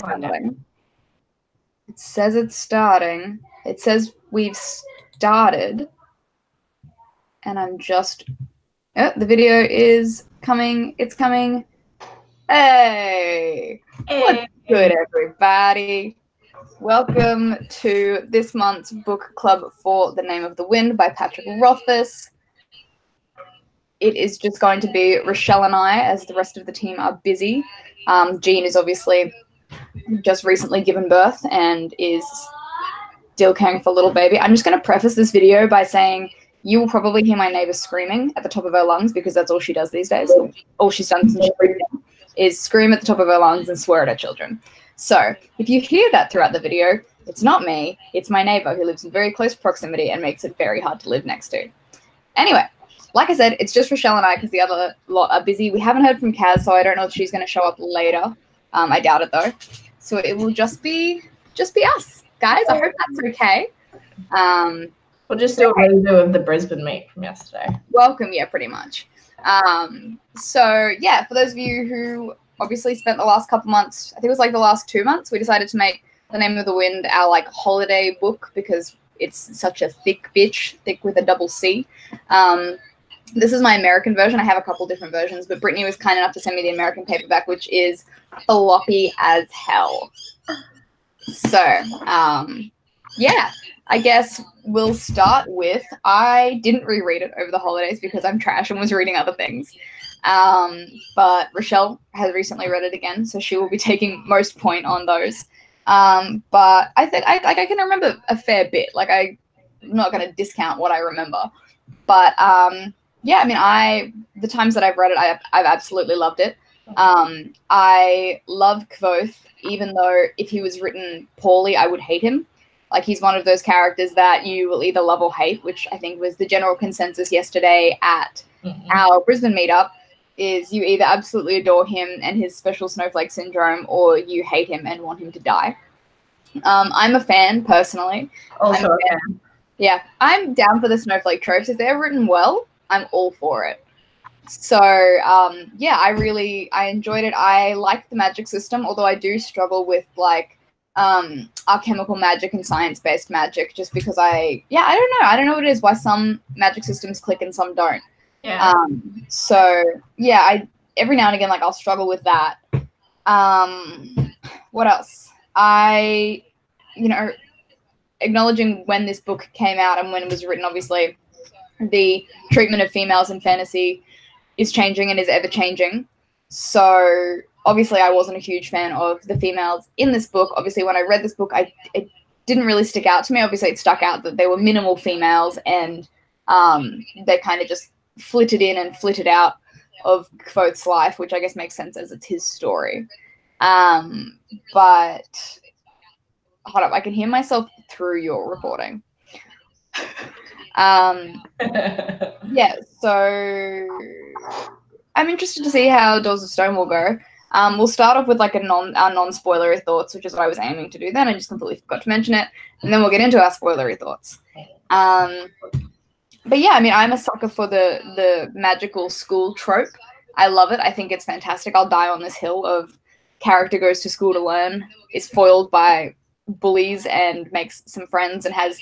starting. It says it's starting. It says we've started. And I'm just... Oh, the video is coming. It's coming. Hey! What's good, everybody? Welcome to this month's book club for The Name of the Wind by Patrick Rothfuss. It is just going to be Rochelle and I, as the rest of the team are busy. Jean is obviously just recently given birth and is still caring for little baby. I'm just going to preface this video by saying you will probably hear my neighbor screaming at the top of her lungs because that's all she does these days. All she's done since she moved in is scream at the top of her lungs and swear at her children. So if you hear that throughout the video, it's not me, it's my neighbor who lives in very close proximity and makes it very hard to live next to. Anyway, like I said, it's just Rochelle and I because the other lot are busy. We haven't heard from Kaz, so I don't know if she's going to show up later. I doubt it though. So it will just be us, guys. I hope that's okay. We'll just do a redo of the Brisbane meet from yesterday. Welcome, yeah, pretty much. So yeah, for those of you who obviously spent the last couple months, I think it was like the last 2 months, we decided to make The Name of the Wind our like holiday book because it's such a thick bitch, thick with a double C. This is my American version. I have a couple different versions, but Brittany was kind enough to send me the American paperback, which is floppy as hell. So, yeah, I guess we'll start with, I didn't reread it over the holidays because I'm trash and was reading other things. But Rochelle has recently read it again, so she will be taking most point on those. But I think I can remember a fair bit. Like I'm not going to discount what I remember. But yeah, I mean, the times that I've read it, I've absolutely loved it. I love Kvothe, even though if he was written poorly, I would hate him. Like he's one of those characters that you will either love or hate, which I think was the general consensus yesterday at our Brisbane meetup, is you either absolutely adore him and his special snowflake syndrome, or you hate him and want him to die. I'm a fan, personally. Also a fan. Yeah, I'm down for the snowflake tropes. If they're written well, I'm all for it. So, yeah, I enjoyed it. I like the magic system, although I do struggle with, like, alchemical magic and science-based magic, just because I don't know what it is, why some magic systems click and some don't. Yeah. So, yeah, every now and again, like, I'll struggle with that. What else? Acknowledging when this book came out and when it was written, obviously, the treatment of females in fantasy is changing and is ever changing. So obviously I wasn't a huge fan of the females in this book. Obviously when I read this book, it didn't really stick out to me. Obviously it stuck out that there were minimal females and they kind of just flitted in and flitted out of Kvothe's life, which I guess makes sense as it's his story. But hold up, I can hear myself through your recording. Yeah, so I'm interested to see how Doors of Stone will go. We'll start off with like our non-spoilery thoughts, which is what I was aiming to do then. I just completely forgot to mention it. And then we'll get into our spoilery thoughts. But yeah, I mean, I'm a sucker for the magical school trope. I love it. I think it's fantastic. I'll die on this hill of character goes to school to learn, is foiled by bullies and makes some friends and has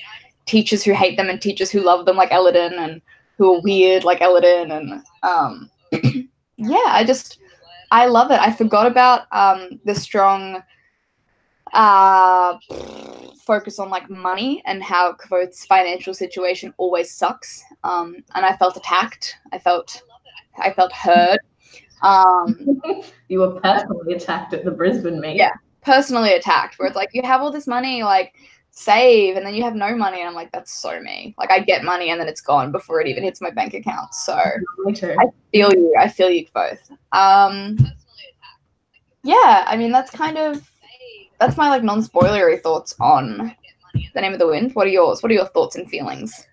teachers who hate them and teachers who love them like Elodin and who are weird like Elodin. And yeah, I love it. I forgot about the strong focus on like money and how Kvothe's financial situation always sucks. And I felt attacked. I felt hurt. You were personally attacked at the Brisbane meet. Yeah, personally attacked, where it's like, you have all this money, like, save, and then you have no money, and I'm like, that's so me. Like, I get money, and then it's gone before it even hits my bank account, so Me too. I feel you both. Yeah, I mean, that's my, like, non-spoilery thoughts on The Name of the Wind. What are yours? What are your thoughts and feelings?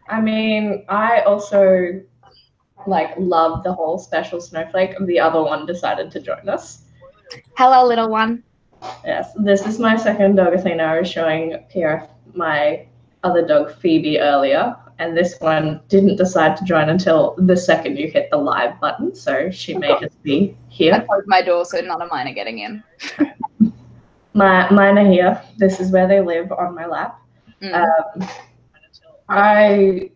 I mean, I also like love the whole special snowflake. The other one decided to join us. Hello, little one. Yes, this is my second dog, Athena. I was showing Piera my other dog, Phoebe, earlier, and this one didn't decide to join until the second you hit the live button, so she may just be here. I closed my door so none of mine are getting in. Mine are here. This is where they live, on my lap. I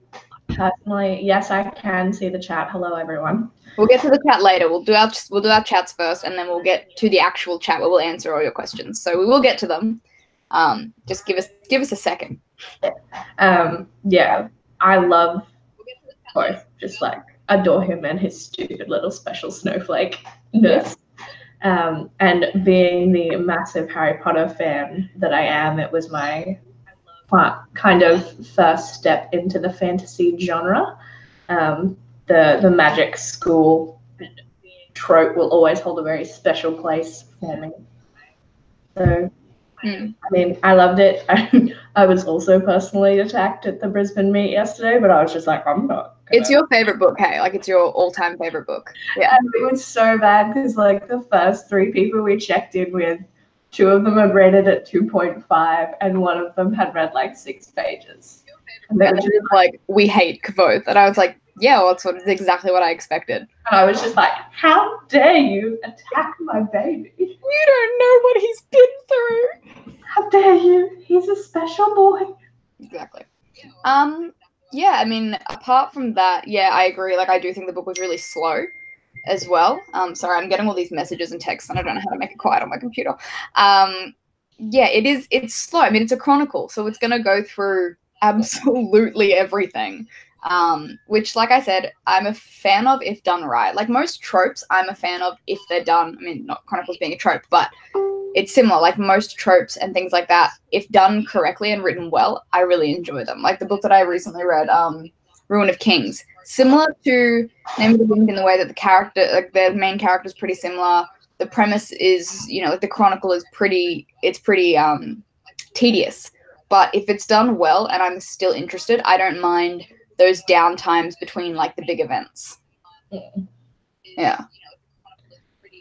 personally, yes, I can see the chat. Hello, everyone. We'll get to the chat later. We'll do our chats first, and then we'll get to the actual chat where we'll answer all your questions. So we will get to them. Just give us a second. Yeah, I love both. Just like adore him and his stupid little special snowflake-ness. And being the massive Harry Potter fan that I am, it was my kind of first step into the fantasy genre. The magic school trope will always hold a very special place for me. So, I mean, I loved it. I was also personally attacked at the Brisbane meet yesterday, but I was just like, I'm not. It's your favorite book, hey? Like, it's your all-time favorite book. Yeah. And it was so bad because, like, the first 3 people we checked in with, 2 of them had rated at 2.5, and 1 of them had read like 6 pages. And they were just like, we hate Kvothe. And I was like, yeah, well, that's exactly what I expected. And I was just like, how dare you attack my baby? You don't know what he's been through. How dare you? He's a special boy. Exactly. Yeah, I mean, apart from that, yeah, I agree. Like, I do think the book was really slow as well. Sorry, I'm getting all these messages and texts, and I don't know how to make it quiet on my computer. Yeah, it's slow. I mean, it's a chronicle, so it's going to go through absolutely everything. Which, like I said, I'm a fan of if done right. Like most tropes, I'm a fan of if they're done. I mean, not Chronicles being a trope, but it's similar. Like most tropes and things like that, if done correctly and written well, I really enjoy them. Like the book that I recently read, Ruin of Kings, similar to Name of the Wind in the way that the main character is pretty similar. The premise is, like the chronicle is pretty tedious. But if it's done well and I'm still interested, I don't mind those down times between like the big events. Yeah.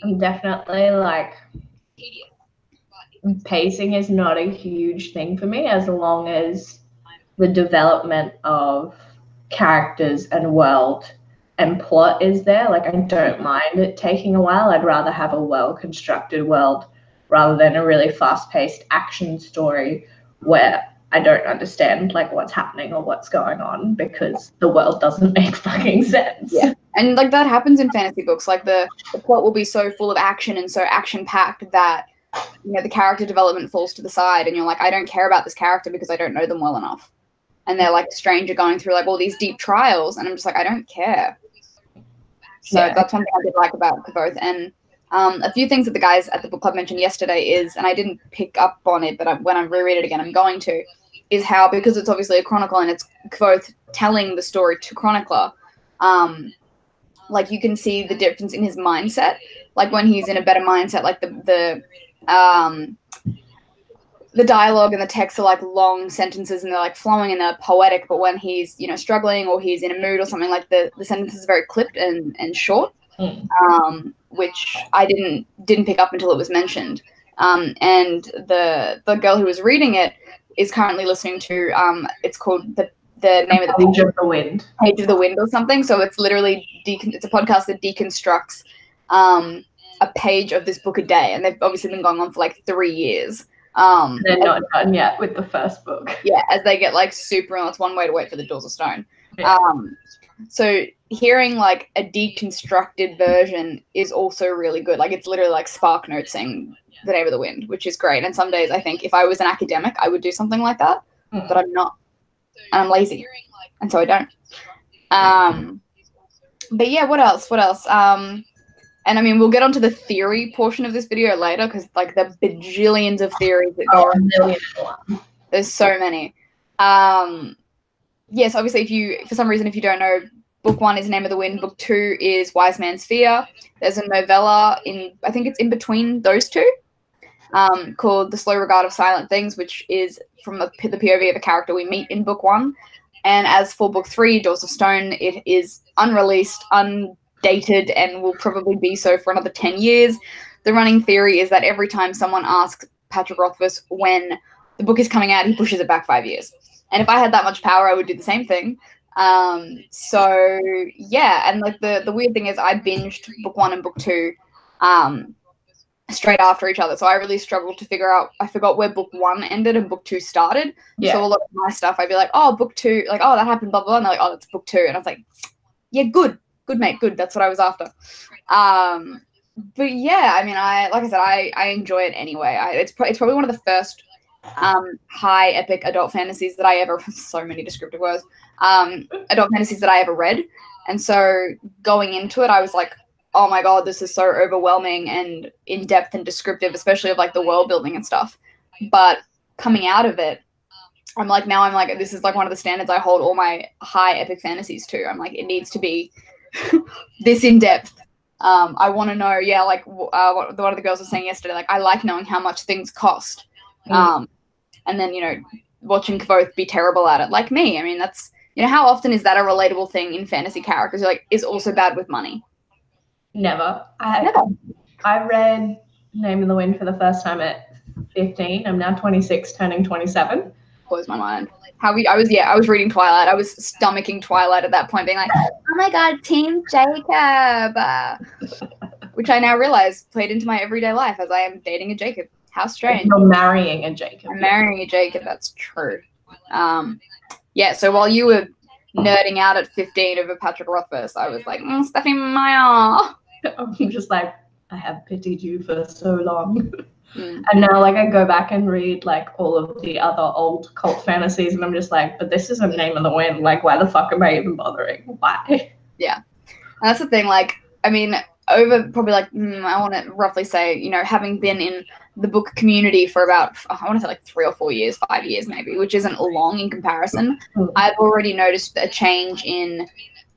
I'm definitely like, pacing is not a huge thing for me as long as the development of characters and world and plot is there. Like, I don't mind it taking a while. I'd rather have a well-constructed world rather than a really fast-paced action story where I don't understand like what's happening or what's going on because the world doesn't make fucking sense. Yeah. And like that happens in fantasy books. Like the plot will be so full of action and so action-packed that the character development falls to the side and you're like, I don't care about this character because I don't know them well enough. And they're like a stranger going through like all these deep trials and I'm just like, I don't care. So that's one thing I did like about Kvothe. And a few things that the guys at the book club mentioned yesterday is, and I didn't pick up on it, but when I reread it again, I'm going to, is how, because it's obviously a chronicle and it's Kvothe telling the story to chronicler, like you can see the difference in his mindset. Like when he's in a better mindset, like the dialogue and the text are like long sentences and they're like flowing and they're poetic, but when he's, struggling or he's in a mood or something, like the sentences are very clipped and short. Which I didn't pick up until it was mentioned. And the girl who was reading it is currently listening to it's called the name of the Page of the Wind. Page of the Wind or something. So it's literally it's a podcast that deconstructs a page of this book a day, and they've obviously been going on for like 3 years. They're not done yet with the first book. Yeah, as they get like super, and that's one way to wait for the Doors of Stone. Yeah. So hearing like a deconstructed version is also really good. Like it's literally like Spark Notes saying the name of the wind, which is great. And some days I think if I was an academic, I would do something like that, but I'm not. And I'm lazy. And so I don't. But yeah, what else? And I mean, we'll get onto the theory portion of this video later because like the bajillions of theories that go on. There's so many. Yes, obviously, for some reason, if you don't know, book 1 is Name of the Wind. Book 2 is Wise Man's Fear. There's a novella I think it's in between those two, called The Slow Regard of Silent Things, which is from the POV of a character we meet in book 1. And as for book 3, Doors of Stone, it is unreleased, undated, and will probably be so for another 10 years. The running theory is that every time someone asks Patrick Rothfuss when the book is coming out, he pushes it back 5 years. And if I had that much power, I would do the same thing. So yeah, and like the weird thing is I binged book 1 and book 2 straight after each other. So I really struggled to figure out, I forgot where book 1 ended and book 2 started. Yeah. So a lot of my stuff, I'd be like, oh, book 2, like, oh, that happened, blah, blah, blah. And they're like, oh, that's book 2. And I was like, yeah, good, mate, good. That's what I was after. But yeah, I mean, like I said, I enjoy it anyway. It's probably one of the first high epic adult fantasies that I ever, so many descriptive words, adult fantasies that I ever read. And so going into it, I was like, oh my God, this is so overwhelming and in-depth and descriptive, especially of like the world building and stuff. But coming out of it, I'm like, this is like one of the standards I hold all my high epic fantasies to. I'm like, it needs to be this in-depth. I want to know, yeah, like what one of the girls was saying yesterday, like, I like knowing how much things cost. And then, you know, watching Kvothe be terrible at it, like me. I mean, that's, you know, how often is that a relatable thing in fantasy characters who, like, is also bad with money? Never. Never. I read Name of the Wind for the first time at 15. I'm now 26, turning 27. Blows my mind. I was reading Twilight. I was stomaching Twilight at that point, being like, oh my God, Team Jacob. Which I now realize played into my everyday life as I am dating a Jacob. How strange. You're marrying a Jacob. I'm marrying a Jacob, that's true. Yeah, so while you were nerding out at 15 over Patrick Rothfuss, I was like, Stephanie Meyer. I'm just like, I have pitied you for so long. And now, like, I go back and read, like, all of the other old cult fantasies, and I'm just like, but this isn't Name of the Wind. Like, why the fuck am I even bothering? Why? Yeah. And that's the thing, like, I mean, over probably, like, I want to roughly say, you know, having been in the book community for about, I want to say, like, 3 or 4 years, 5 years maybe, which isn't long in comparison, I've already noticed a change in,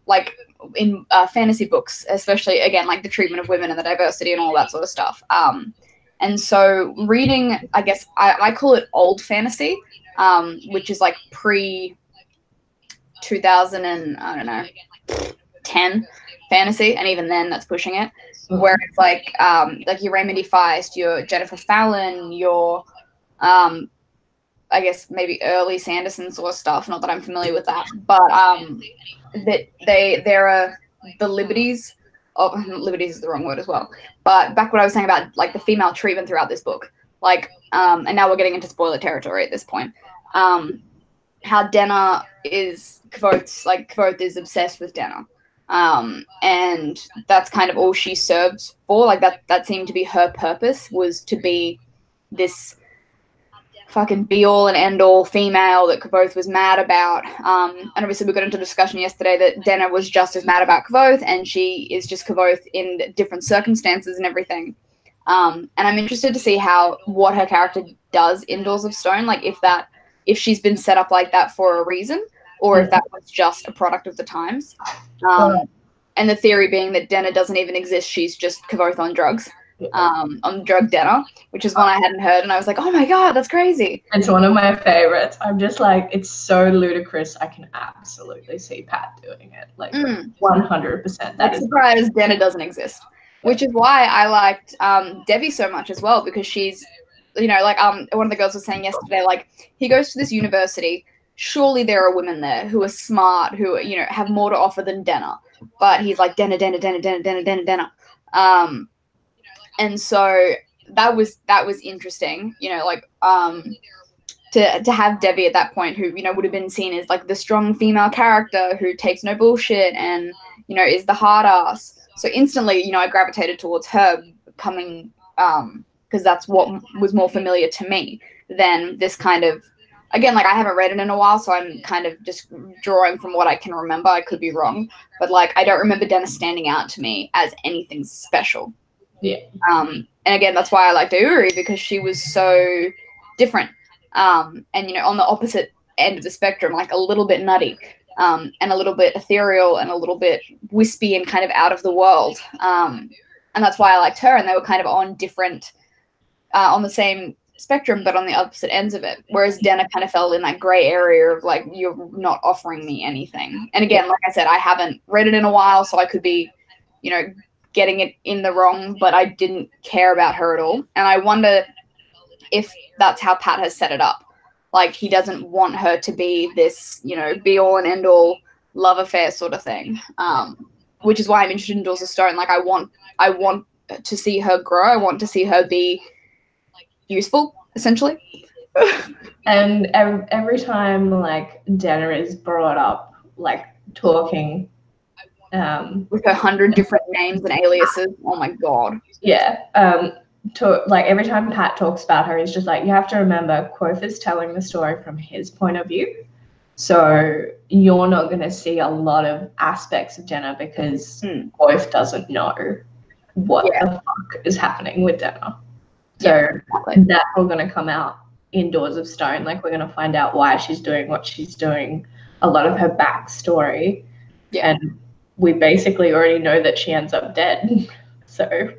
like, in fantasy books, especially, again, like, the treatment of women and the diversity and all that sort of stuff. And so reading, I guess, I call it old fantasy, which is like pre-2000 and, I don't know, 10 fantasy, and even then that's pushing it, where it's like your Raymond D. Feist, your Jennifer Fallon, your, I guess, maybe early Sanderson sort of stuff, not that I'm familiar with that, but that there are the liberties, liberties is the wrong word as well, but back what I was saying about, like, the female treatment throughout this book, like, and now we're getting into spoiler territory at this point, how Denna is Kvothe is obsessed with Denna, and that's kind of all she serves for, like, that seemed to be her purpose, was to be this fucking be-all and end-all female that Kvothe was mad about. And obviously we got into discussion yesterday that Denna was just as mad about Kvothe, and she is just Kvothe in different circumstances and everything. And I'm interested to see what her character does in Doors of Stone, like if she's been set up like that for a reason, or if that was just a product of the times. And the theory being that Denna doesn't even exist, she's just Kvothe on drugs. On drug Denna, which is one I hadn't heard, and I was like, oh my God, that's crazy. It's one of my favorites. I'm just like, it's so ludicrous. I can absolutely see Pat doing it, like 100%. I'm surprised Denna doesn't exist, which is why I liked Debbie so much as well, because she's, you know, like one of the girls was saying yesterday, like, he goes to this university, surely there are women there who are smart, who, you know, have more to offer than Denna, but he's like, Denna. And so that was interesting, you know, like, to have Debbie at that point, who, you know, would have been seen as like the strong female character who takes no bullshit and, you know, is the hard ass. So instantly, you know, I gravitated towards her coming, because that's what was more familiar to me than this kind of, again, like, I haven't read it in a while, so I'm kind of just drawing from what I can remember. I could be wrong, but, like, I don't remember Denna standing out to me as anything special. Yeah. And again, that's why I liked Uri, because she was so different. And, you know, on the opposite end of the spectrum, like a little bit nutty, and a little bit ethereal and a little bit wispy and kind of out of the world. And that's why I liked her. And they were kind of on different, on the same spectrum, but on the opposite ends of it. Whereas Denna kind of fell in that gray area of, like, you're not offering me anything. And again, like I said, I haven't read it in a while, so I could be, you know, getting it in the wrong, but I didn't care about her at all. And I wonder if that's how Pat has set it up. Like, he doesn't want her to be this, you know, be all and end all love affair sort of thing. Which is why I'm interested in Doors of Stone. Like, I want to see her grow. I want to see her be useful, essentially. And every time like Dana is brought up, like talking, with her 100 different names and aliases. Oh my god. Yeah. Like every time Pat talks about her, he's just like, you have to remember, Quoth is telling the story from his point of view. So you're not going to see a lot of aspects of Jenna because Quoth doesn't know what the fuck is happening with Jenna. So that's all going to come out in Doors of Stone. Like, we're going to find out why she's doing what she's doing, a lot of her backstory. Yeah. And we basically already know that she ends up dead. So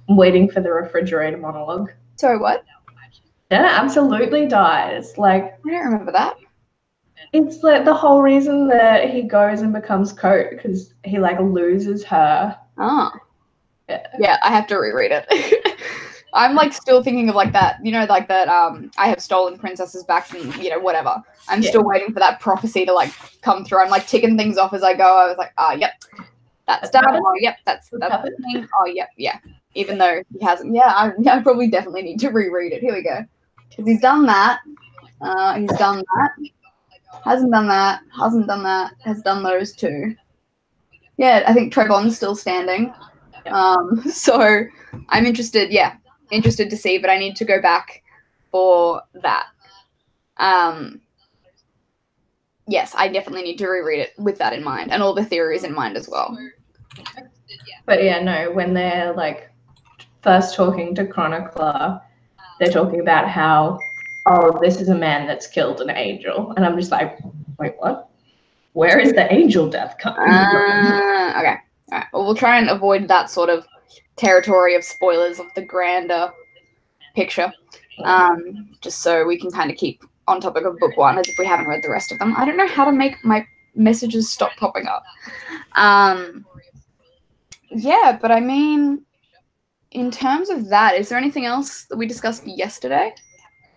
I'm waiting for the refrigerator monologue. Sorry, what? Jenna absolutely dies. Like, I don't remember that. It's like the whole reason that he goes and becomes Coat, because he like loses her. Oh. Yeah, I have to reread it. I'm like still thinking of like that, you know, like that I have stolen princesses back from, you know, whatever. I'm still waiting for that prophecy to like come through. I'm like ticking things off as I go. I was like, yep, that's done. Oh, yep, that's happening. Oh, yep, yeah. Even though he hasn't. Yeah, I probably definitely need to reread it. Here we go. Because he's done that. He's done that. Hasn't done that. Hasn't done that. Has done those two. Yeah, I think Trayvon's still standing. So I'm interested. Yeah, interested to see, but I need to go back for that. Yes, I definitely need to reread it with that in mind and all the theories in mind as well. But yeah, no, when they're like first talking to Chronicler, they're talking about how, oh, this is a man that's killed an angel. And I'm just like, wait, what? Where is the angel death coming from? Okay. All right. Well, we'll try and avoid that sort of territory of spoilers of the grander picture. Just so we can kind of keep on topic of book one as if we haven't read the rest of them. I don't know how to make my messages stop popping up. Yeah, but I mean, in terms of that, is there anything else that we discussed yesterday?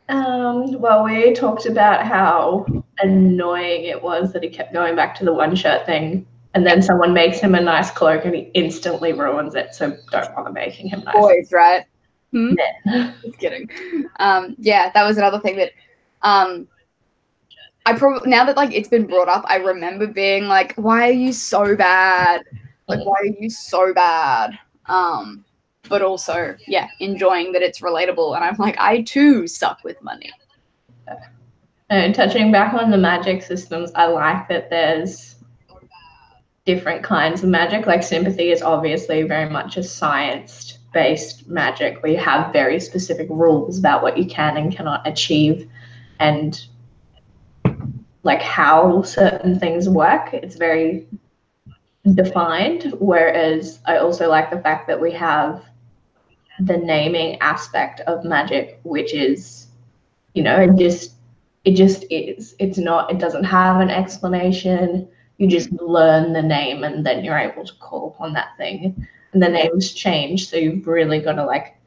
Well, we talked about how annoying it was that he kept going back to the one shirt thing, and then someone makes him a nice cloak and he instantly ruins it, so don't bother making him nice. Boys, right? Yeah. Just kidding. Yeah, that was another thing that I probably, now that like it's been brought up, I remember being like, why are you so bad? Like, why are you so bad? But also, yeah, enjoying that it's relatable. And I'm like, I too suck with money. And touching back on the magic systems, I like that there's different kinds of magic. Like sympathy is obviously very much a science-based magic where you have very specific rules about what you can and cannot achieve and like how certain things work. It's very defined. Whereas I also like the fact that we have the naming aspect of magic, which is, you know, it just is. It doesn't have an explanation. You just learn the name and then you're able to call upon that thing. And the names change, so you've really got to like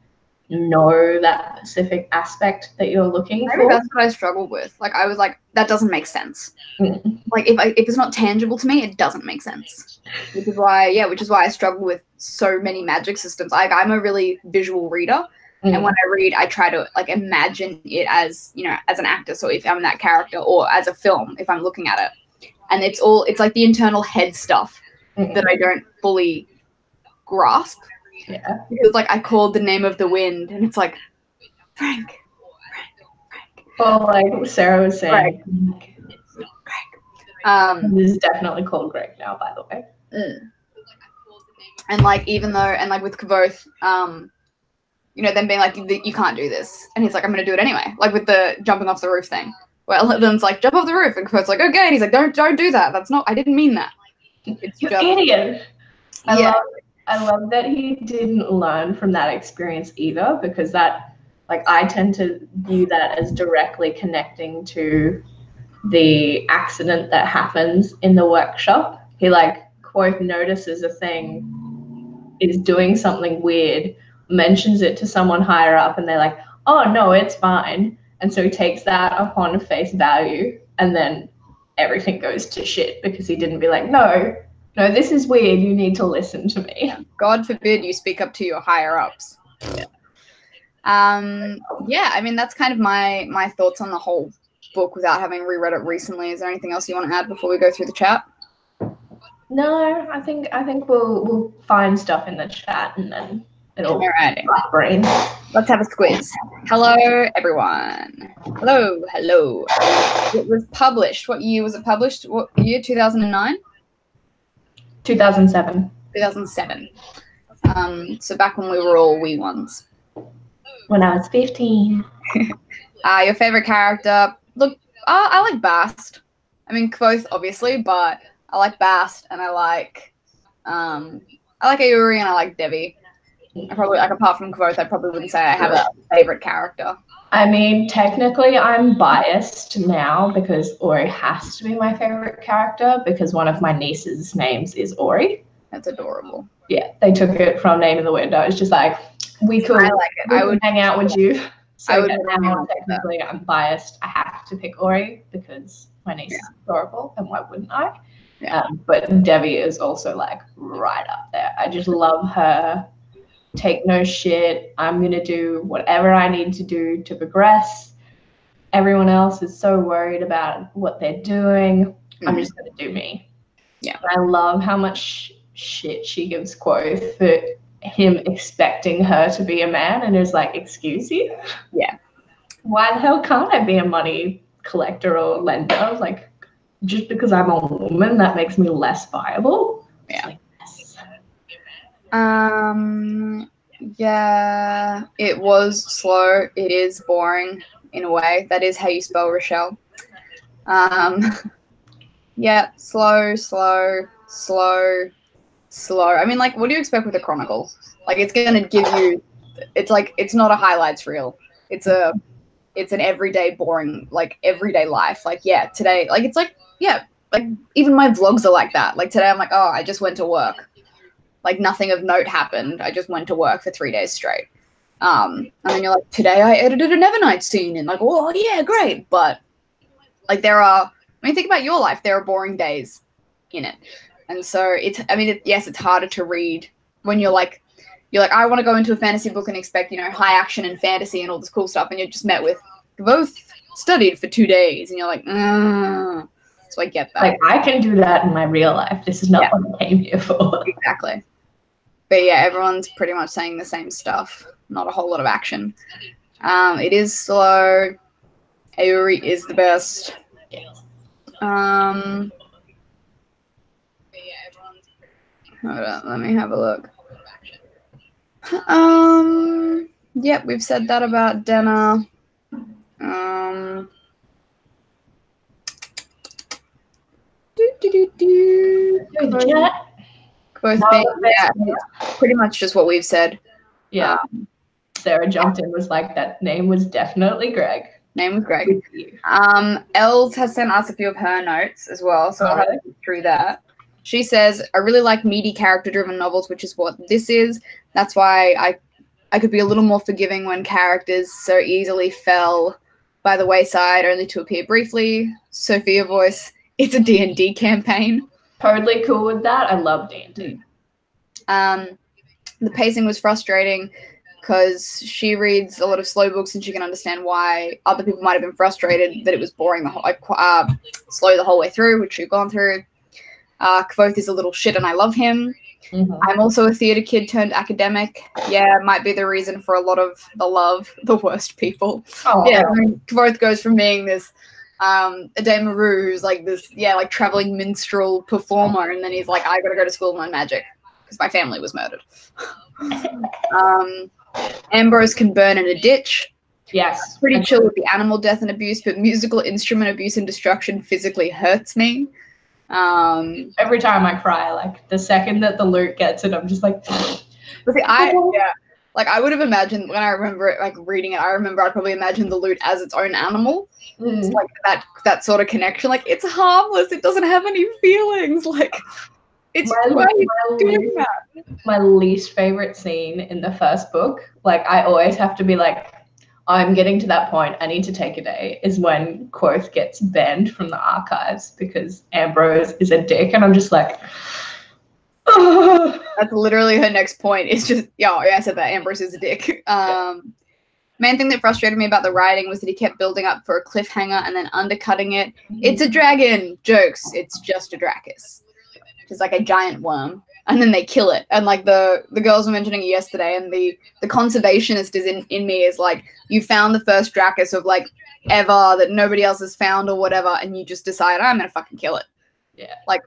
know that specific aspect that you're looking for. Maybe that's what I struggled with. Like I was like, that doesn't make sense. Like if it's not tangible to me, it doesn't make sense. Which is why I struggle with so many magic systems. Like I'm a really visual reader. And when I read, I try to like imagine it as, you know, as an actor. So if I'm that character, or as a film, if I'm looking at it, and it's like the internal head stuff that I don't fully grasp. Yeah. Because like I called the name of the wind, and it's like Frank. Well, like Sarah was saying, this is definitely called Greg now, by the way. And like even though, and like with Kavoth, you know, them being like, you can't do this, and he's like, I'm gonna do it anyway. Like with the jumping off the roof thing. Well, Eleven's like, jump off the roof, and Kavoth's like, okay, and he's like, don't do that. That's not. I didn't mean that. It's you idiot. I love that he didn't learn from that experience either, because that, like, I tend to view that as directly connecting to the accident that happens in the workshop. He like quote notices a thing, is doing something weird, mentions it to someone higher up, and they're like, oh no, it's fine. And so he takes that upon face value, and then everything goes to shit because he didn't be like, no, no, this is weird. You need to listen to me. God forbid you speak up to your higher ups. Yeah, I mean, that's kind of my thoughts on the whole book without having reread it recently. Is there anything else you want to add before we go through the chat? No, I think we'll find stuff in the chat and then it'll my brain. Let's have a squiz. Hello, everyone. Hello. It was published. What year was it published? What year? 2009? 2007. 2007. So back when we were all wee ones. When I was 15. Your favorite character? Look, I like Bast. I mean, Kvothe, obviously, but I like Bast, and I like Ayuri, and I like Devi. I probably, like, apart from Kvothe, I probably wouldn't say I have a favorite character. I mean, technically, I'm biased now because Ori has to be my favorite character because one of my niece's names is Ori. That's adorable. Yeah, they took it from Name in the Window. It's just like, we could, I like it. I would hang out with you. So I would now, technically, I'm biased. I have to pick Ori because my niece is adorable, and why wouldn't I? Yeah. But Devi is also, like, right up there. I just love her. Take no shit. I'm going to do whatever I need to do to progress. Everyone else is so worried about what they're doing. I'm just going to do me. Yeah. And I love how much shit she gives Kvothe for him expecting her to be a man and is like, excuse you? Yeah. Why the hell can't I be a money collector or lender? Like, just because I'm a woman, that makes me less viable? Yeah. Like, yes. Yeah, it was slow. It is boring in a way. That is how you spell Rochelle. Yeah, slow. I mean, like, what do you expect with a Chronicle? Like, it's going to give you, it's like, it's not a highlights reel. It's an everyday boring, like, everyday life. Like, yeah, today, like, it's like, yeah, like, even my vlogs are like that. Like, today I'm like, oh, I just went to work. Like, nothing of note happened. I just went to work for 3 days straight. And then you're like, today I edited an Evernight scene. And like, oh, yeah, great. But, like, I mean, think about your life. There are boring days in it. And so, yes, it's harder to read when you're like, I want to go into a fantasy book and expect, high action and fantasy and all this cool stuff. And you're just met with, both studied for 2 days. And you're like, So I get that. Like, I can do that in my real life. This is not what I came here for. Exactly. But yeah, everyone's pretty much saying the same stuff. Not a whole lot of action. It is slow. Ayuri is the best. Hold on, let me have a look. Yep, we've said that about Denna. Both being, pretty much just what we've said. Yeah. Sarah jumped in, was like, that name was definitely Greg. Name was Greg. Els has sent us a few of her notes as well, so I'll have to go through that. She says, I really like meaty character-driven novels, which is what this is. That's why I could be a little more forgiving when characters so easily fell by the wayside, only to appear briefly. Sophia voice, it's a D&D campaign. Totally cool with that. I love D&D. The pacing was frustrating because she reads a lot of slow books and she can understand why other people might have been frustrated that it was boring slow the whole way through, which we've gone through. Kvothe is a little shit and I love him. I'm also a theatre kid turned academic. Yeah, might be the reason for a lot of the worst people. Yeah, I mean, Kvothe goes from being this Ade Maru, who's like this, like traveling minstrel performer, and then he's like, I gotta go to school and learn magic because my family was murdered. Ambrose can burn in a ditch. Yes. Pretty chill with the animal death and abuse, but musical instrument abuse and destruction physically hurts me. Every time I cry, like the second that the lute gets it, I'm just like. Like, I would have imagined, when I remember it, like, reading it, I'd probably imagined the lute as its own animal. It's like that sort of connection. Like, it's harmless. It doesn't have any feelings. Like, it's my least favorite scene in the first book. Like, I always have to be like, I'm getting to that point. I need to take a day. Is when Kvothe gets banned from the archives because Ambrose is a dick. And I'm just like, That's literally her next point. It's just, yeah, I said that. Ambrose is a dick. Main thing that frustrated me about the writing was that he kept building up for a cliffhanger and then undercutting it. It's a dragon. Jokes. It's just a Dracus. It's like a giant worm. And then they kill it. And like the girls were mentioning it yesterday, and the conservationist is in me is like, you found the first Dracus of like ever that nobody else has found or whatever, and you just decide, I'm gonna fucking kill it. Yeah. Like,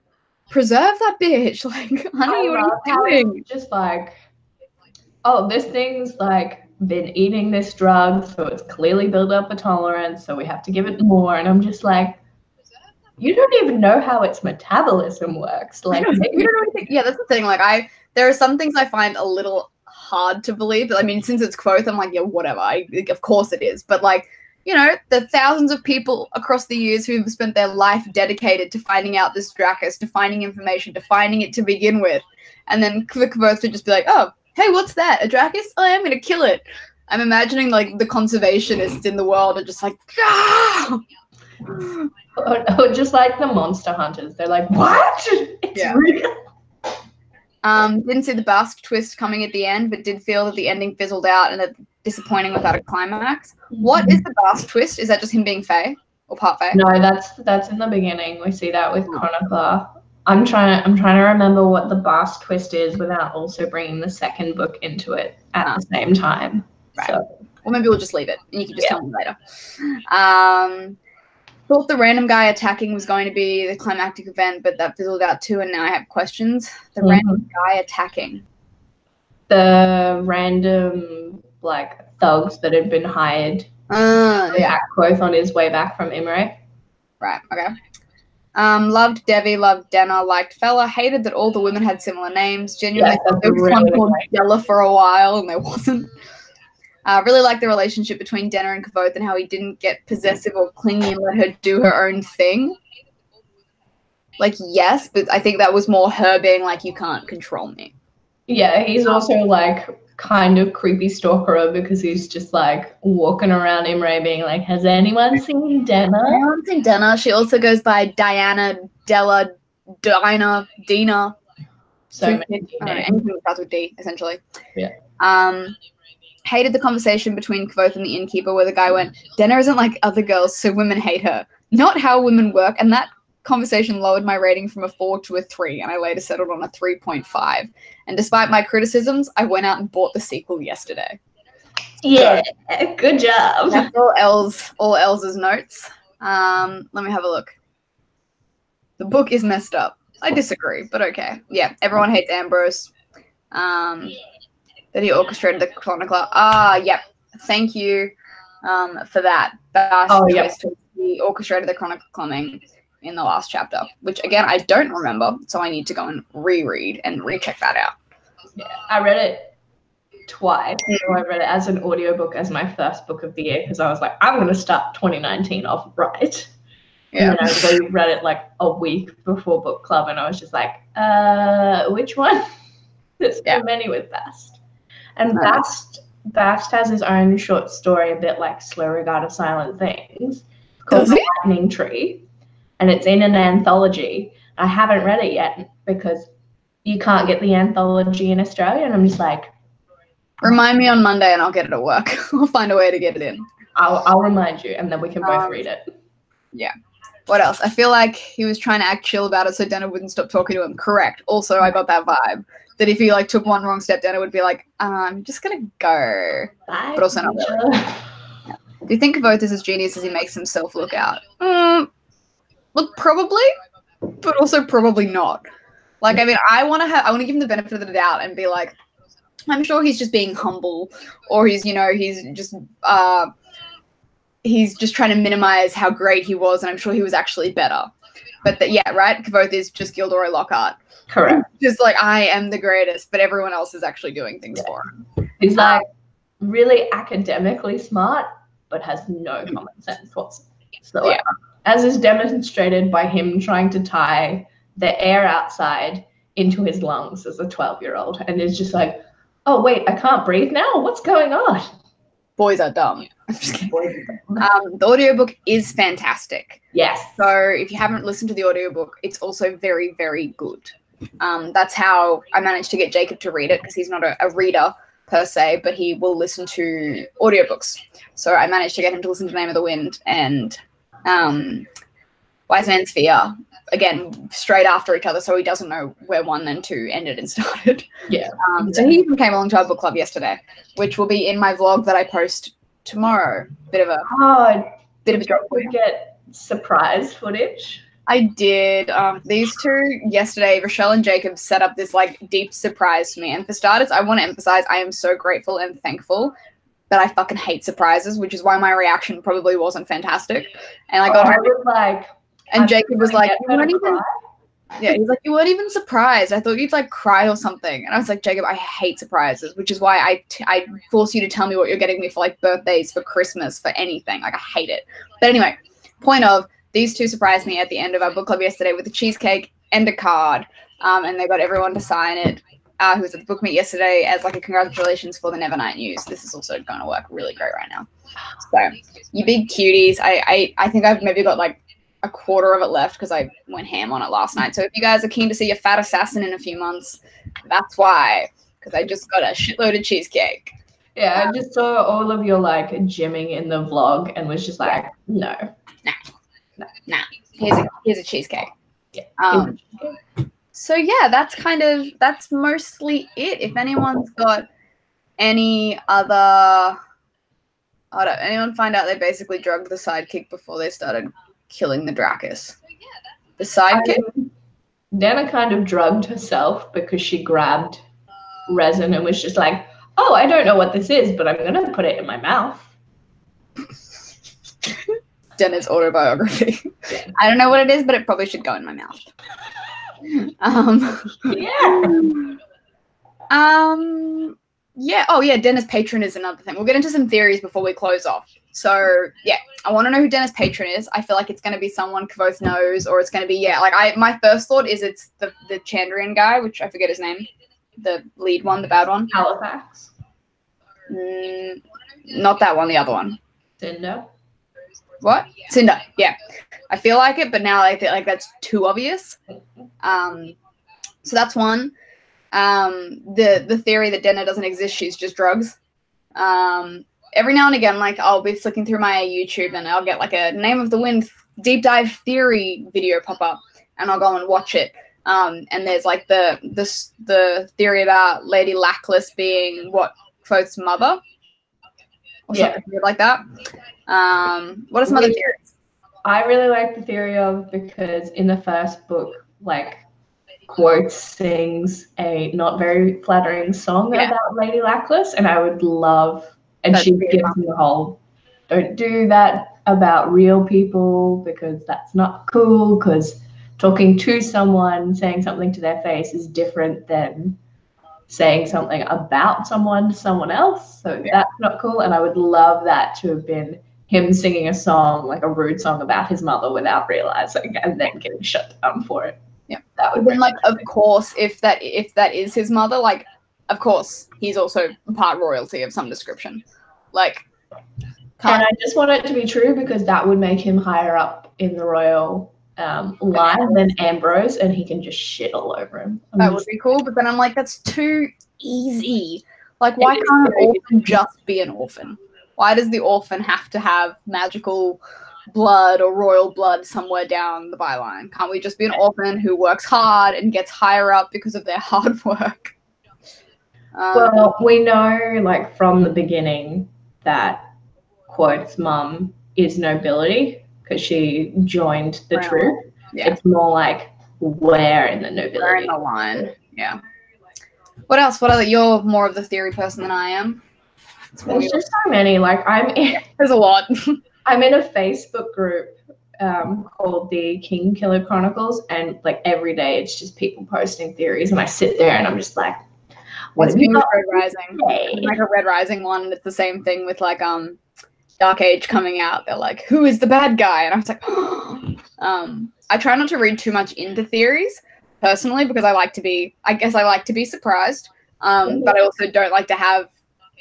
preserve that bitch. Like, honey, what are you doing? Just like, oh, this thing's like been eating this drug, so it's clearly built up a tolerance, so we have to give it more. And I'm just like, you don't even know how its metabolism works. Like, you don't know anything. Yeah, that's the thing. Like, there are some things I find a little hard to believe. I mean, since it's Quoth, I'm like, yeah, whatever. Of course it is. But like, you know, the thousands of people across the years who have spent their life dedicated to finding out this Dracus, to finding information, to finding it to begin with, and then Quoth to just be like, oh, hey, what's that? A Dracus? Oh, I'm gonna kill it. I'm imagining like the conservationists in the world are just like, ah! Or just like the monster hunters. They're like, what? It's real. Didn't see the Basque twist coming at the end, but did feel that the ending fizzled out and that disappointing without a climax. What is the Basque twist? Is that just him being Fae or part Fae? No, that's in the beginning. We see that with Chronicler. I'm trying to remember what the Basque twist is without also bringing the second book into it at the same time. Right. So. Or maybe we'll just leave it and you can just tell me later. Thought the random guy attacking was going to be the climactic event, but that fizzled out too, and now I have questions. The random guy attacking. The random, like, thugs that had been hired. Quoth on his way back from Imre. Right, okay. Loved Devi, loved Denna, liked Fella, hated that all the women had similar names. Genuinely thought there was one called Della for a while, and there wasn't. Really liked the relationship between Denna and Kvothe and how he didn't get possessive or clingy and let her do her own thing. Like, yes, but I think that was more her being like, you can't control me. Yeah, he's also like kind of creepy stalker because he's just like walking around Imre being like, has anyone seen Denna? Anyone seen Denna? She also goes by Diana, Della, Dina. So many names. Anything that starts with D, essentially. Yeah. Hated the conversation between Kvothe and the innkeeper where the guy went, Denna isn't like other girls, so women hate her. Not how women work. And that conversation lowered my rating from a 4 to a 3, and I later settled on a 3.5. And despite my criticisms, I went out and bought the sequel yesterday. Yeah, good job. That's all Elsa's notes. Let me have a look. The book is messed up. I disagree, but okay. Yeah, everyone hates Ambrose. That he orchestrated the chronicler. Yep. Thank you for that. He orchestrated the chronicle coming in the last chapter, which again I don't remember, so I need to go and reread and recheck that out. Yeah, I read it twice. So I read it as an audiobook as my first book of the year because I was like, I'm going to start 2019 off right. Yeah. And then I read it like a week before book club, and I was just like, which one? There's so many with Bast. And Bast has his own short story, a bit like Slow Regard of Silent Things, called The Lightning Tree. And it's in an anthology. I haven't read it yet because you can't get the anthology in Australia. And I'm just like... Remind me on Monday and I'll get it at work. I'll find a way to get it in. I'll remind you and then we can both read it. Yeah. What else? I feel like he was trying to act chill about it so Denna wouldn't stop talking to him. Correct. Also, I got that vibe. That if he like took one wrong step, Denna would be like, I'm just gonna go. Bye, but also not really. Yeah. Do you think Kvothe is as genius as he makes himself look out? Look, probably, but also probably not. Like, I mean, I want to give him the benefit of the doubt and be like, I'm sure he's just being humble, or he's just trying to minimize how great he was, and I'm sure he was actually better. But right, Kvothe is just Gilderoy Lockhart. Correct. Just like, I am the greatest, but everyone else is actually doing things for him. He's like really academically smart, but has no common sense whatsoever. So, as is demonstrated by him trying to tie the air outside into his lungs as a 12-year-old, and is just like, oh wait, I can't breathe now? What's going on? Boys are dumb. I'm just kidding. The audiobook is fantastic. Yes. So if you haven't listened to the audiobook, it's also very, very good. That's how I managed to get Jacob to read it, because he's not a reader per se, but he will listen to audiobooks. So I managed to get him to listen to Name of the Wind and Wise Man's Fear, again, straight after each other, so he doesn't know where 1 and 2 ended and started. Yeah. So he even came along to our book club yesterday, which will be in my vlog that I post tomorrow. Bit of a drop. Did you get surprise footage? I did. These two yesterday, Rochelle and Jacob, set up this like deep surprise for me. And for starters, I want to emphasize I am so grateful and thankful that I fucking hate surprises, which is why my reaction probably wasn't fantastic. And I got I was like, and Jacob was like, you weren't even. Yeah, he's like, you weren't even surprised. I thought you'd like cry or something. And I was like, Jacob, I hate surprises, which is why I force you to tell me what you're getting me for like birthdays, for Christmas, for anything. Like, I hate it. But anyway, point of, these two surprised me at the end of our book club yesterday with a cheesecake and a card. And they got everyone to sign it who was at the book meet yesterday as like a congratulations for the Nevernight news. This is also going to work really great right now. So, you big cuties. I think I've maybe got like a quarter of it left because I went ham on it last night. So if you guys are keen to see a fat assassin in a few months, that's why. Because I just got a shitload of cheesecake. Yeah, I just saw all of your like gymming in the vlog and was just like, no. Nah. Here's a cheesecake. Yeah. So yeah, that's mostly it. If anyone's got any other, anyone find out they basically drugged the sidekick before they started killing the Dracus? The sidekick? Dana kind of drugged herself because she grabbed resin and was just like, oh, I don't know what this is, but I'm going to put it in my mouth. Dana's autobiography. Yeah. I don't know what it is, but it probably should go in my mouth. Yeah. Oh, yeah, Dana's patron is another thing. We'll get into some theories before we close off. So, yeah, I want to know who Dana's patron is. I feel like it's going to be someone Kavoth knows, or it's going to be, my first thought is it's the Chandrian guy, which I forget his name. The lead one, the bad one. Halifax. Not that one, the other one. Cinder. What? Cinder, yeah. I feel like it, but now I feel like that's too obvious. So that's one. The theory that Dana doesn't exist, she's just drugs. Every now and again, like, I'll be flicking through my YouTube and I'll get like a Name of the Wind deep dive theory video pop up, and I'll go and watch it. And there's like the theory about Lady Lackless being Quoth's mother, or something weird like that. What are some other theories? I really like the theory of, because in the first book, like, Quoth sings a not very flattering song about Lady Lackless, and I would love, and she gives me the whole, don't do that about real people because that's not cool, because talking to someone, saying something to their face is different than saying something about someone to someone else, so that's not cool. And I would love that to have been him singing a song, like a rude song about his mother without realizing, and then getting shut down for it. Yeah, that would be like, of course, if that is his mother, like, of course, he's also part royalty of some description. Like, and I just want it to be true, because that would make him higher up in the royal line than Ambrose, and he can just shit all over him. That would be cool, but then I'm like, that's too easy. Like, why can't an orphan just be an orphan? Why does the orphan have to have magical blood or royal blood somewhere down the byline? Can't we just be an orphan who works hard and gets higher up because of their hard work? Well, we know, like, from the beginning that Quoth's mum is nobility, because she joined the troop. Yeah. It's more like, where in the nobility? Where in the line, yeah. What else? What other? You're more of the theory person than I am. There's just so many. Like, there's a lot. I'm in a Facebook group called the King Killer Chronicles, and like every day it's just people posting theories, and I sit there and I'm just like, what have you got? Red Rising. Like a Red Rising one, and it's the same thing with like Dark Age coming out. They're like, who is the bad guy? And I was like, I try not to read too much into theories personally, because I like to be surprised. But I also don't like to have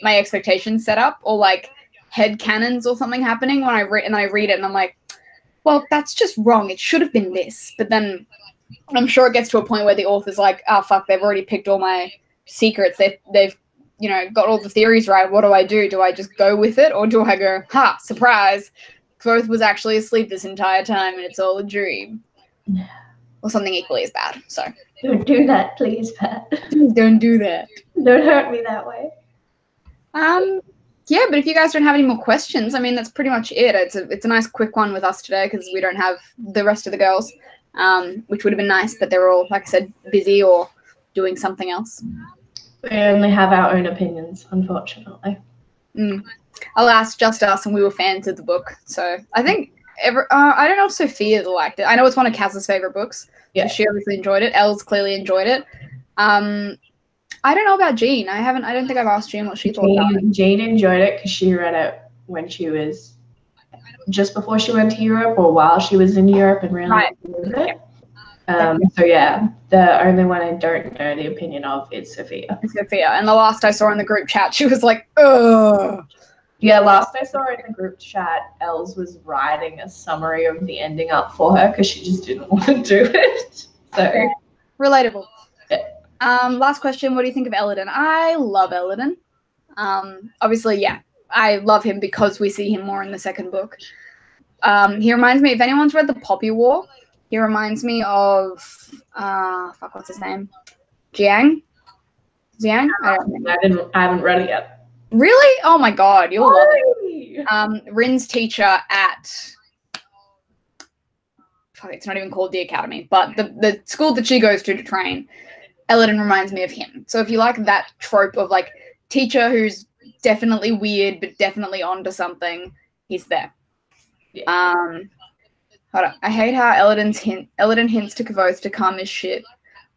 my expectations set up, or like head canons or something happening when I read it, and I'm like, well, that's just wrong. It should have been this. But then I'm sure it gets to a point where the author's like, oh, fuck, they've already picked all my secrets. They've you know, got all the theories right. What do I do? Do I just go with it? Or do I go, ha, surprise, Quoth was actually asleep this entire time and it's all a dream? Or something equally as bad. So Don't do that, please, Pat. don't do that. Don't hurt me that way. Yeah, but if you guys don't have any more questions, I mean, that's pretty much it. It's a nice quick one with us today because we don't have the rest of the girls, which would have been nice, but they're all, like I said, busy or doing something else. We only have our own opinions, unfortunately. Alas, just us, and we were fans of the book. So I think I don't know if Sophia liked it. I know it's one of Kaz's favorite books. Yeah, so she obviously enjoyed it. Els clearly enjoyed it. I don't know about Jean. I don't think I've asked Jean what she thought about it. Jean enjoyed it because she read it when she was just before she went to Europe or while she was in Europe and really enjoyed it. So yeah, the only one I don't know the opinion of is Sophia. Sophia, and the last I saw in the group chat, she was like, ugh. Yeah, last I saw in the group chat, Els was writing a summary of the ending up for her because she just didn't want to do it. So relatable. Yeah. Last question, what do you think of Elodin? I love Elodin. Obviously, yeah, I love him because we see him more in the second book. He reminds me, if anyone's read The Poppy War, he reminds me of, fuck, what's his name? Jiang? Ziang? I haven't read it yet. Really? Oh my god, you'll love it. Rin's teacher at, fuck, it's not even called the academy, but the school that she goes to train, Elodin reminds me of him. So if you like that trope of like teacher who's definitely weird but definitely onto something, he's there. Yeah. Hold on. I hate how Elodin hints to Kvothe to calm his shit.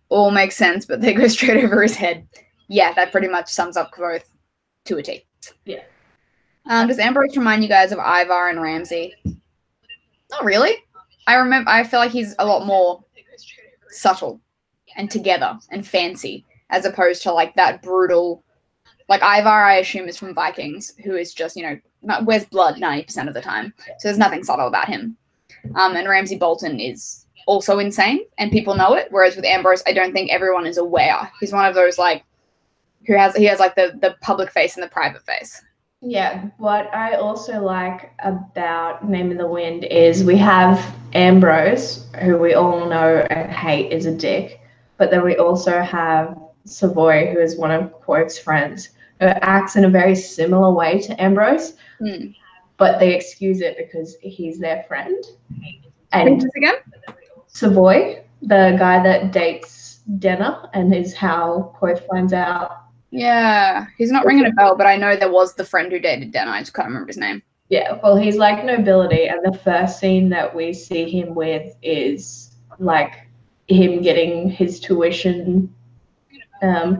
All makes sense, but they go straight over his head. Yeah, that pretty much sums up Kvothe to a T. Yeah. Does Ambrose remind you guys of Ivar and Ramsay? Not really. I feel like he's a lot more subtle and together and fancy as opposed to like that brutal, like Ivar I assume is from Vikings, who is just, you know, wears blood 90% of the time. So there's nothing subtle about him. And Ramsay Bolton is also insane and people know it. Whereas with Ambrose, I don't think everyone is aware. He's one of those like, he has like the public face and the private face. Yeah, what I also like about Name of the Wind is we have Ambrose, who we all know and hate is a dick, but then we also have Savoy, who is one of Quoth's friends, who acts in a very similar way to Ambrose, but they excuse it because he's their friend. And again? Savoy, the guy that dates Denna and is how Quoth finds out. Yeah, he's not ringing a bell, but I know there was the friend who dated Denna. I just can't remember his name. Yeah, well, he's like nobility, and the first scene that we see him with is like him getting his tuition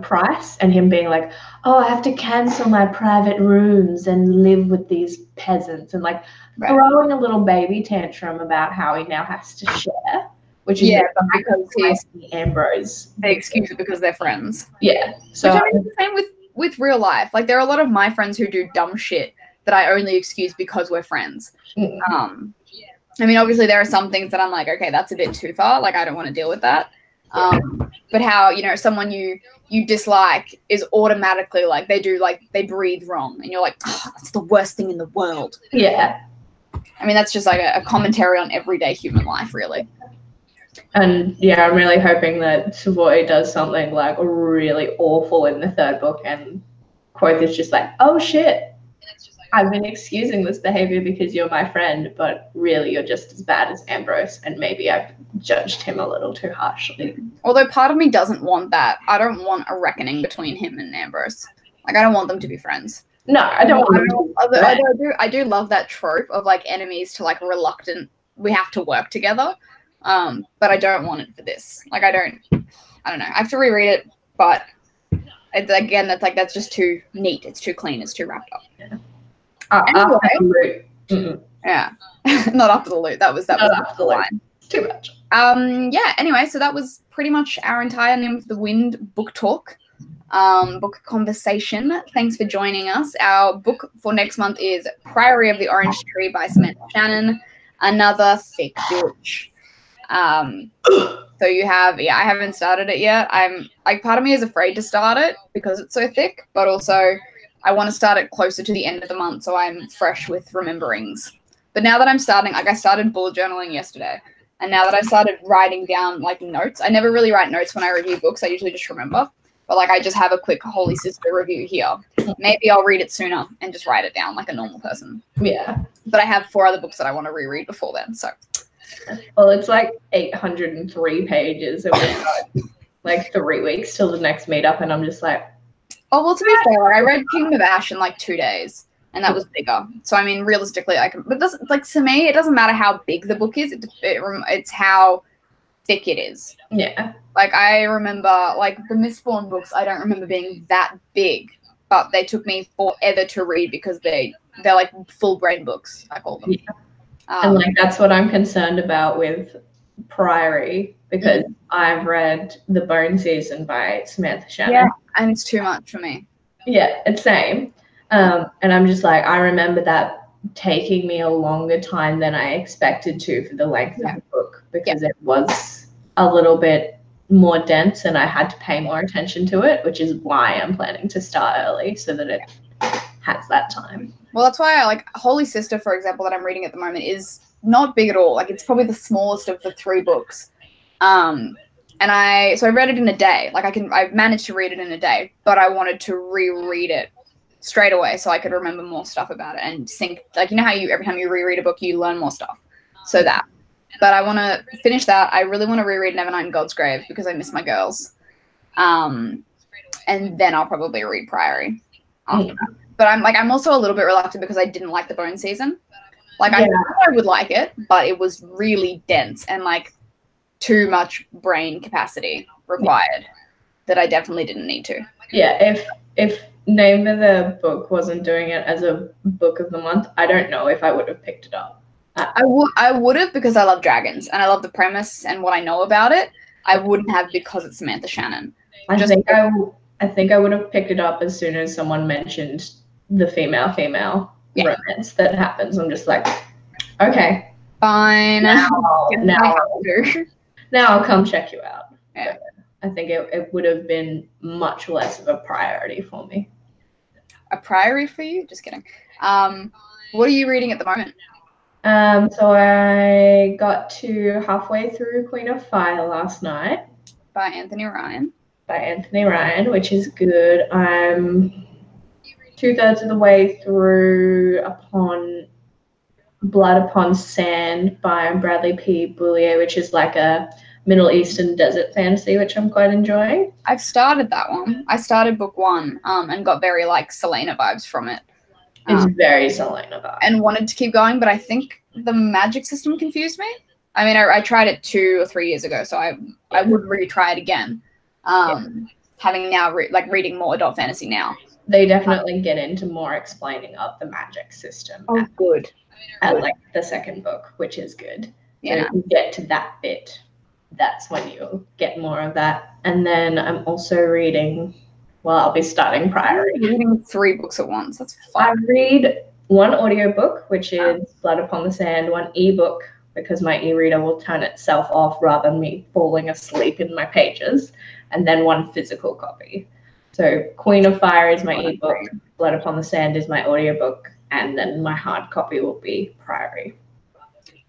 price and him being like, oh, I have to cancel my private rooms and live with these peasants, and like throwing a little baby tantrum about how he now has to share. Which is because he's Ambrose. They excuse it because they're friends. Yeah. So which I mean, the same with real life. Like there are a lot of my friends who do dumb shit that I only excuse because we're friends. I mean, obviously there are some things that I'm like, okay, that's a bit too far. Like I don't want to deal with that. But how, you know, someone you dislike is automatically like they breathe wrong, and you're like, oh, that's the worst thing in the world. Yeah. I mean, that's just like a commentary on everyday human life, really. And yeah, I'm really hoping that Savoy does something like really awful in the third book and Quoth is just like, oh shit, I've been excusing this behavior because you're my friend, but really you're just as bad as Ambrose and maybe I've judged him a little too harshly. Although part of me doesn't want that. I don't want a reckoning between him and Ambrose. Like I don't want them to be friends. No, I don't want them to be I do love that trope of like enemies to like reluctant, we have to work together. But I don't want it for this. Like I don't know. I have to reread it, but again, that's just too neat. It's too clean. It's too wrapped up. Anyway, yeah, not after the loot. That was after the line. Too much. Yeah. Anyway, so that was pretty much our entire Name of the Wind book talk, book conversation. Thanks for joining us. Our book for next month is Priory of the Orange Tree by Samantha Shannon. Another thick bitch. So you have, I haven't started it yet. I'm like, part of me is afraid to start it because it's so thick, but also I want to start it closer to the end of the month so I'm fresh with rememberings. But now that I'm starting, like I started bullet journaling yesterday, and now that I started writing down like notes, I never really write notes when I review books. I usually just remember, but like I just have a quick Holy Sister review here. Maybe I'll read it sooner and just write it down like a normal person. Yeah. But I have 4 other books that I want to reread before then, so. Well, it's like 803 pages, and we've got like 3 weeks till the next meetup, and I'm just like, oh, well, to be fair, like, I read Kingdom of Ash in like 2 days, and that was bigger. So, I mean, realistically, I can, but it doesn't, like, to me, it doesn't matter how big the book is, it's how thick it is. Yeah. Like, I remember, like, the Mistborn books, I don't remember being that big, but they took me forever to read because they're like full brain books, I call them. Yeah. And like that's what I'm concerned about with Priory, because I've read The Bone Season by Samantha Shannon. Yeah, and it's too much for me. Yeah, it's same. And I'm just like, I remember that taking me a longer time than I expected to for the length of the book, because it was a little bit more dense and I had to pay more attention to it, which is why I'm planning to start early so that it has that time. Well, that's why I like Holy Sister, for example, that I'm reading at the moment is not big at all. Like it's probably the smallest of the 3 books. And I read it in a day. Like I managed to read it in a day, but I wanted to reread it straight away so I could remember more stuff about it and think, like, you know how every time you reread a book, you learn more stuff. So that. But I want to finish that. I really want to reread Nevernight and God's Grave because I miss my girls. And then I'll probably read Priory after that. But I'm also a little bit reluctant because I didn't like The Bone Season. Like I thought I would like it, but it was really dense and like too much brain capacity required that I definitely didn't need to. Yeah, if Name of the Book wasn't doing it as a book of the month, I don't know if I would have picked it up. I would have because I love dragons and I love the premise and what I know about it. I wouldn't have because it's Samantha Shannon. I think I would have picked it up as soon as someone mentioned the female romance that happens. I'm just like, okay, fine. Now I'll come check you out. Yeah. I think it would have been much less of a priority for me. A priority for you? Just kidding. What are you reading at the moment? So I got to halfway through Queen of Fire last night. By Anthony Ryan. Which is good. I'm 2/3 of the way through Blood Upon Sand by Bradley P. Boulier, which is like a Middle Eastern desert fantasy, which I'm quite enjoying. I've started that one. I started book 1 and got very like Selena vibes from it. It's very Selena vibes. And wanted to keep going, but I think the magic system confused me. I mean, I tried it 2 or 3 years ago, so I would retry it again. Having now reading more adult fantasy now. They definitely get into more explaining of the magic system. Oh, good. At like the second book, which is good. Yeah. So you get to that bit, that's when you'll get more of that. And then I'm also reading, I'll be starting Priory. Reading 3 books at once. That's fun. I read 1 audiobook, which is Blood Upon the Sand, 1 ebook, because my e-reader will turn itself off rather than me falling asleep in my pages, and then 1 physical copy. So Queen of Fire is my ebook, Blood Upon the Sand is my audiobook, and then my hard copy will be Priory.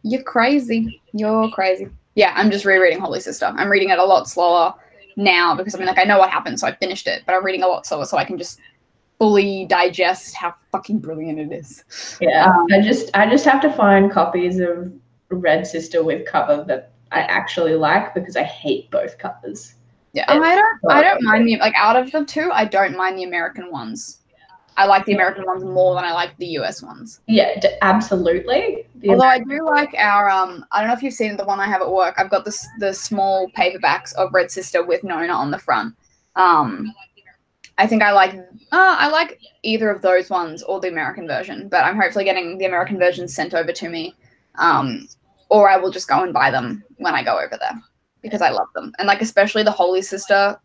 You're crazy. Yeah, I'm just rereading Holy Sister. I'm reading it a lot slower now because I know what happened, so I finished it, but I'm reading a lot slower so I can just fully digest how fucking brilliant it is. Yeah, I just have to find copies of Red Sister with cover that I actually like because I hate both covers. Yeah, I don't mind out of the 2, I don't mind the American ones. I like the American ones more than I like the US ones. Yeah, absolutely. Although I do like our I don't know if you've seen the one I have at work. I've got the small paperbacks of Red Sister with Nona on the front. I think I like either of those ones or the American version, but I'm hopefully getting the American version sent over to me. Or I will just go and buy them when I go over there because I love them. And like especially the Holy Sister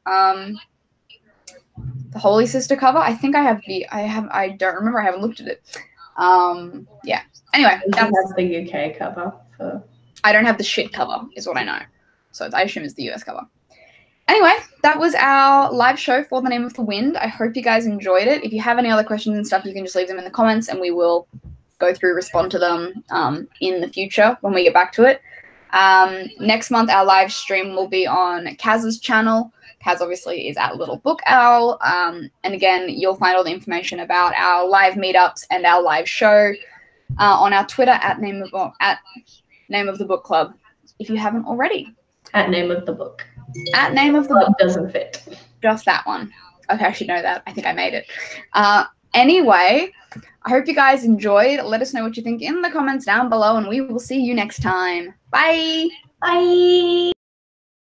cover. I think I have I don't remember. I haven't looked at it. Yeah. Anyway, that's the UK cover. I don't have the shit cover, is what I know. So I assume it's the US cover. Anyway, that was our live show for The Name of the Wind. I hope you guys enjoyed it. If you have any other questions and stuff, you can just leave them in the comments and we will go through, respond to them in the future when we get back to it. Next month, our live stream will be on Kaz's channel. Kaz obviously is at Little Book Owl. And again, you'll find all the information about our live meetups and our live show on our Twitter at Name of the Book Club, if you haven't already. At Name of the Book. At Name of the Book. Doesn't fit. Just that one. Okay, I should know that. I think I made it. Anyway, I hope you guys enjoyed. Let us know what you think in the comments down below, and we will see you next time. Bye. Bye.